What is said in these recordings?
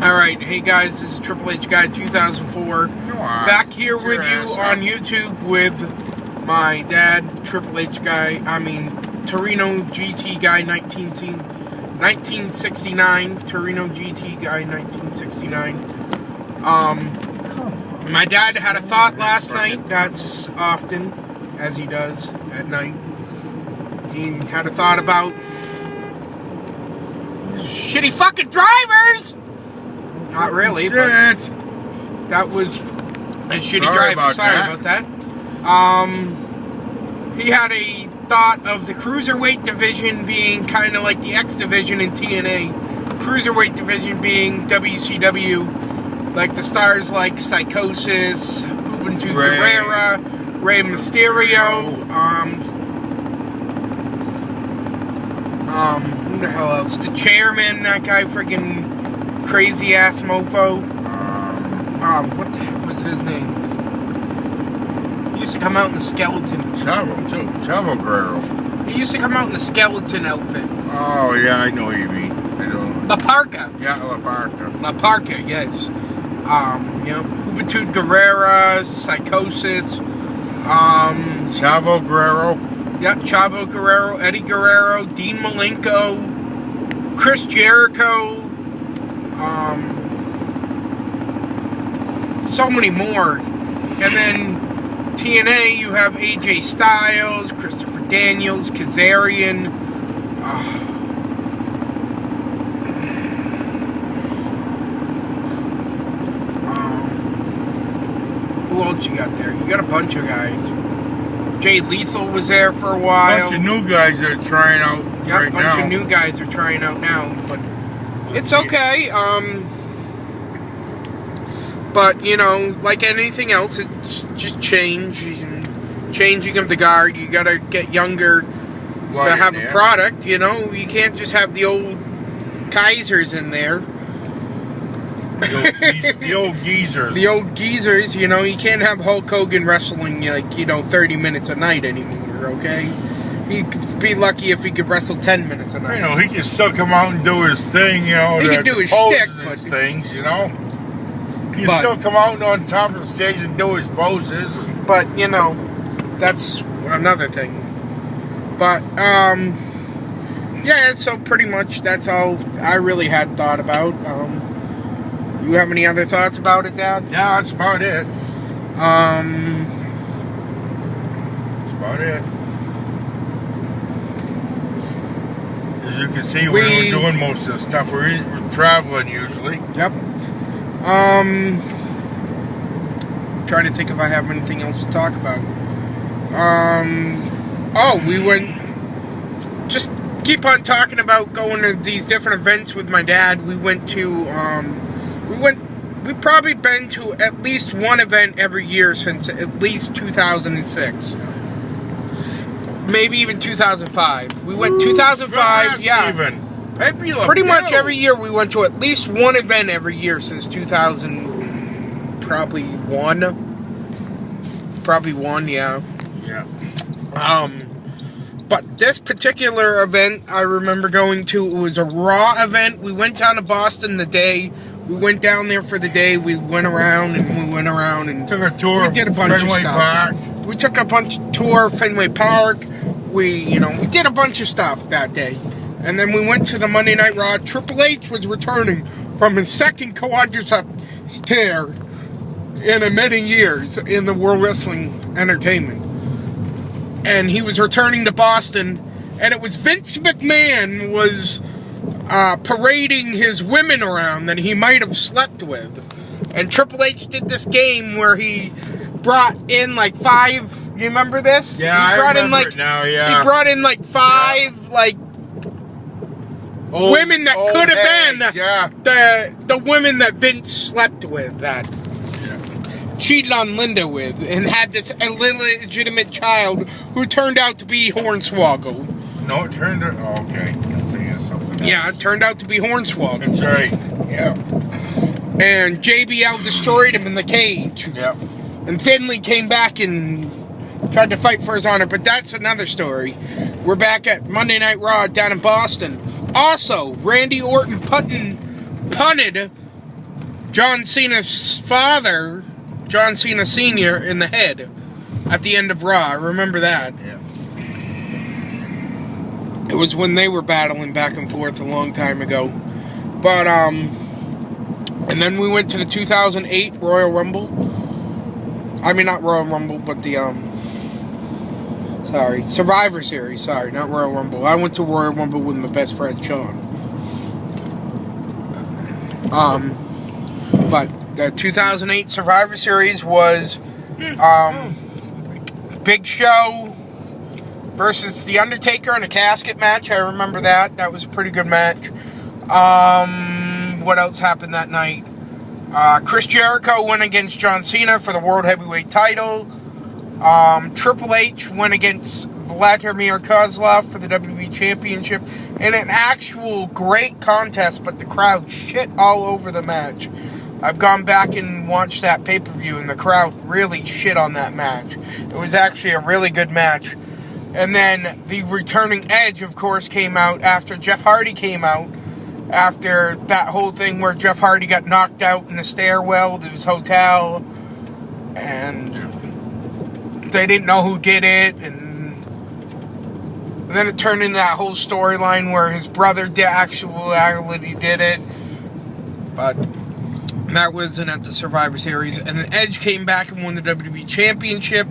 Alright, hey guys, this is hhguy2004. Back here with you on YouTube with my dad, torinogtguy1969. torinogtguy1969. My dad had a thought last night, as often as he does at night. He had a thought about shitty fucking drivers! Not really, but that was a shitty driver. Sorry about that. He had a thought of the cruiserweight division being kind of like the X division in TNA. Cruiserweight division being WCW, like the stars like Psychosis, Juventud Guerrera, Rey Mysterio, who the hell else? The chairman, that guy, freaking crazy ass mofo. What the heck was his name? He used to come out in the skeleton. Chavo Guerrero. He used to come out in the skeleton outfit. Oh yeah, I know what you mean. I know. La Parka. Yeah, La Parka. La Parka, yes. Juventud Guerrera, Psychosis. Chavo Guerrero. Yeah, Chavo Guerrero, Eddie Guerrero, Dean Malenko, Chris Jericho. So many more. And then TNA, you have AJ Styles, Christopher Daniels, Kazarian. Who else you got there? You got a bunch of guys. Jay Lethal was there for a while. A bunch of new guys that are trying out right now. A bunch of new guys are trying out now, but it's okay. But, you know, like anything else, it's just changing of the guard. You gotta get younger to have a product, you know? You can't just have the old Kaisers in there. The old geezers. The old geezers, you know? You can't have Hulk Hogan wrestling, like, 30 minutes a night anymore, okay? He'd be lucky if he could wrestle 10 minutes a night. You know, he can still come out and do his thing, you know. He can do his shtick, but things, you know. He can still come out on top of the stage and do his poses. But, you know, that's another thing. But, yeah, so pretty much that's all I really had thought about. You have any other thoughts about it, Dad? Yeah, that's about it. That's about it. As you can see, we're doing most of the stuff. We're traveling usually. Yep. Trying to think if I have anything else to talk about. We went. Just keep on talking about going to these different events with my dad. We went to. We've probably been to at least one event every year since at least 2006. Maybe even 2005. We went 2005, yeah. Even. Pretty much every year we went to at least one event every year since 2000. Probably one, yeah. Yeah. But this particular event I remember going to, it was a Raw event. We went down to Boston the day. We went down there for the day. We went around and took a tour. We did a bunch of stuff. Park. We took a tour of Fenway Park. We did a bunch of stuff that day. And then we went to the Monday Night Raw. Triple H was returning from his second quadriceps tear in many years in the World Wrestling Entertainment. And he was returning to Boston. And it was Vince McMahon was parading his women around that he might have slept with. And Triple H did this game where he brought in like 5. You remember this? Yeah, I remember it now. Yeah, he brought in like 5 women that could have been the women that Vince slept with, that cheated on Linda with, and had this illegitimate child who turned out to be Hornswoggle. No, it turned out okay. Yeah, it turned out to be Hornswoggle. That's right. Yeah. And JBL destroyed him in the cage. Yeah. And Finlay came back and tried to fight for his honor, but that's another story. We're back at Monday Night Raw down in Boston. Also, Randy Orton punted John Cena's father, John Cena Sr., in the head at the end of Raw. I remember that. Yeah. It was when they were battling back and forth a long time ago. But, and then we went to the 2008 Royal Rumble. I mean, not Royal Rumble, but the, Survivor Series. Sorry, not Royal Rumble. I went to Royal Rumble with my best friend, Sean. But the 2008 Survivor Series was, Big Show versus The Undertaker in a casket match. I remember that. That was a pretty good match. What else happened that night? Chris Jericho went against John Cena for the World Heavyweight title. Triple H went against Vladimir Kozlov for the WWE Championship in an actual great contest, but the crowd shit all over the match. I've gone back and watched that pay-per-view, and the crowd really shit on that match. It was actually a really good match. And then the returning Edge, of course, came out after Jeff Hardy came out. After that whole thing where Jeff Hardy got knocked out in the stairwell of his hotel. And they didn't know who did it. And then it turned into that whole storyline where his brother actually did it. But that wasn't at the Survivor Series. And then Edge came back and won the WWE Championship.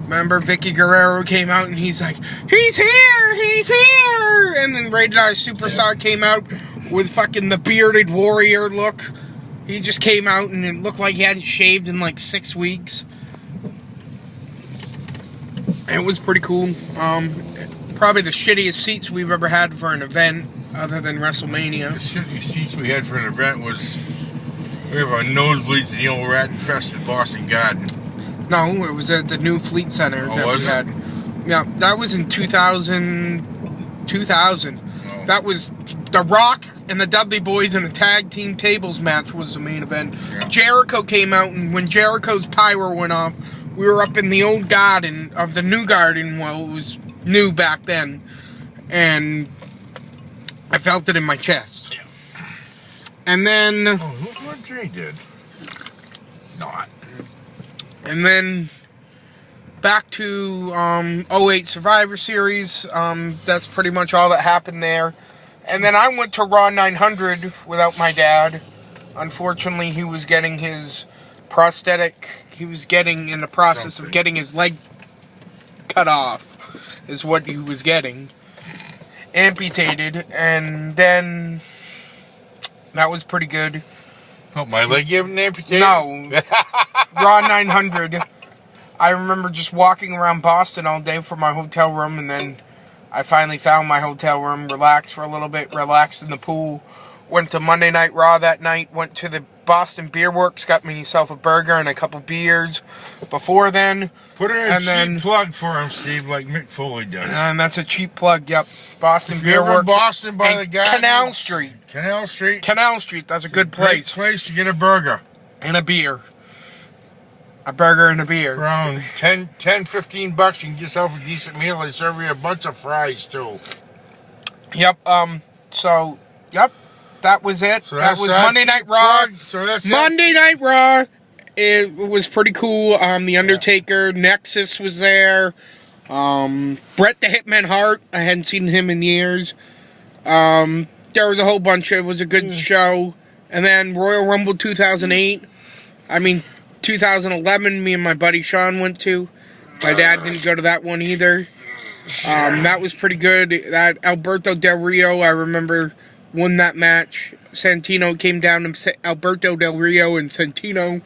Remember, Vicky Guerrero came out and he's like, he's here! He's here! And then Rated R Superstar came out with fucking the bearded warrior look. He just came out and it looked like he hadn't shaved in like 6 weeks. And it was pretty cool. Probably the shittiest seats we've ever had for an event other than WrestleMania. The shittiest seats we had for an event was, we have our nosebleeds in the old rat-infested Boston Garden. No, it was at the new Fleet Center that we had. Yeah, that was in 2000. Oh. That was The Rock and the Dudley Boys in a tag team tables match was the main event. Yeah. Jericho came out, and when Jericho's pyro went off, we were up in the old garden of the new garden. Well, it was new back then, and I felt it in my chest. Yeah. And then... Oh, look what Jay did. Not. And then back to 08 Survivor Series. That's pretty much all that happened there. And then I went to Raw 900 without my dad. Unfortunately, he was getting his prosthetic. He was getting in the process of getting his leg cut off, is what he was getting. Amputated. And then that was pretty good. Oh, my leg getting amputated? No. Raw 900. I remember just walking around Boston all day from my hotel room, and then I finally found my hotel room, relaxed for a little bit, relaxed in the pool, went to Monday Night Raw that night, went to the Boston Beer Works, got myself a burger and a couple beers before then. Put in a cheap plug for him, Steve, like Mick Foley does. And that's a cheap plug, yep. Boston Beer Works. Boston by the guy. Canal Street. Canal Street. Canal Street, that's a good place. Great place to get a burger. And a beer. A burger and a beer. Around 10, 15 bucks, you can get yourself a decent meal. They serve you a bunch of fries, too. Yep, so, yep, that was it. So that was Monday Night Raw. So that's Monday Night Raw. It was pretty cool. The Undertaker, Nexus was there. Bret the Hitman Hart. I hadn't seen him in years. There was a whole bunch. It was a good show. And then Royal Rumble 2008. 2011, me and my buddy Sean went to. My dad didn't go to that one either. That was pretty good. That Alberto Del Rio, I remember, won that match. Santino came down to Alberto Del Rio and Santino.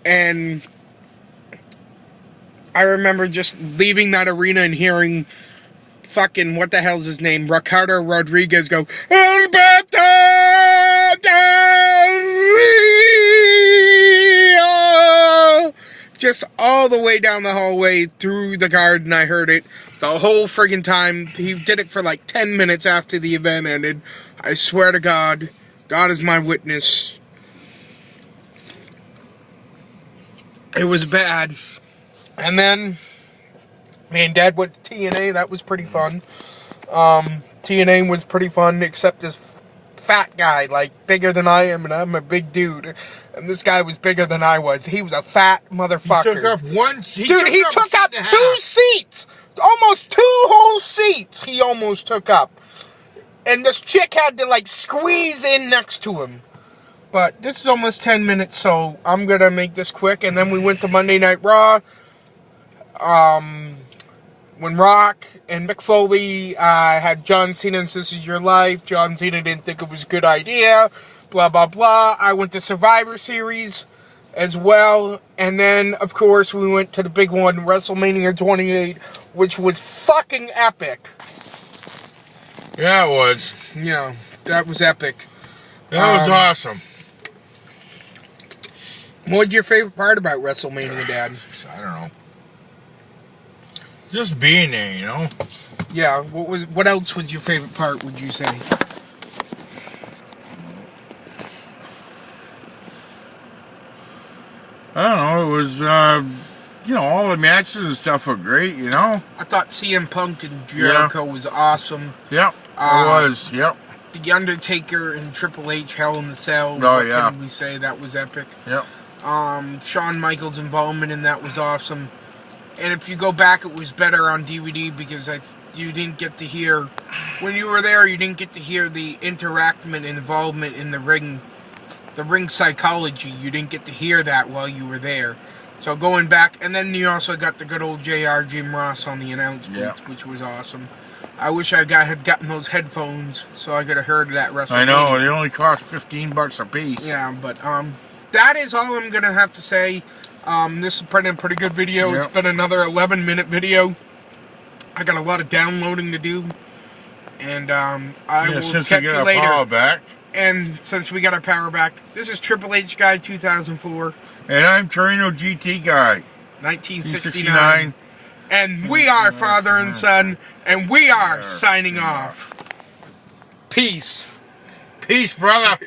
And I remember just leaving that arena and hearing fucking, what the hell's his name? Ricardo Rodriguez go, Alberto Del Rio! Just all the way down the hallway through the garden, I heard it. The whole friggin' time. He did it for like 10 minutes after the event ended. I swear to God, God is my witness. It was bad. And then me and Dad went to TNA. That was pretty fun. TNA was pretty fun, except this fat guy, like bigger than I am, and I'm a big dude. And this guy was bigger than I was. He was a fat motherfucker. He took up one seat. Dude, he took up 2 seats. Almost 2 whole seats he almost took up. And this chick had to, like, squeeze in next to him. But this is almost 10 minutes, so I'm going to make this quick. And then we went to Monday Night Raw. When Rock and Mick Foley had John Cena's This Is Your Life. John Cena didn't think it was a good idea. Blah, blah, blah. I went to Survivor Series as well. And then, of course, we went to the big one, WrestleMania 28, which was fucking epic. Yeah, it was. Yeah, that was epic. That was awesome. What's your favorite part about WrestleMania, Dad? I don't know. Just being there, you know? Yeah, what else was your favorite part, would you say? I don't know, it was, you know, all the matches and stuff were great, you know? I thought CM Punk and Jericho was awesome. Yep, it was, yep. The Undertaker and Triple H, Hell in the Cell. Oh, yeah. What can we say? That was epic. Yep. Shawn Michaels' involvement in that was awesome. And if you go back, it was better on DVD because you didn't get to hear, when you were there, you didn't get to hear the interaction and involvement in the ring psychology. You didn't get to hear that while you were there. So going back, and then you also got the good old JR Jim Ross on the announcements, which was awesome. I wish I had gotten those headphones so I could have heard that WrestleMania. I know, they only cost $15 a piece. Yeah, but that is all I'm going to have to say. This has been a pretty good video. Yep. It's been another 11-minute video. I got a lot of downloading to do. And I will catch you later. Power back. And since we got our power back, this is Triple H Guy 2004. And I'm Torino GT Guy 1969. And we are father and son, and we are signing off. Peace. Peace, brother.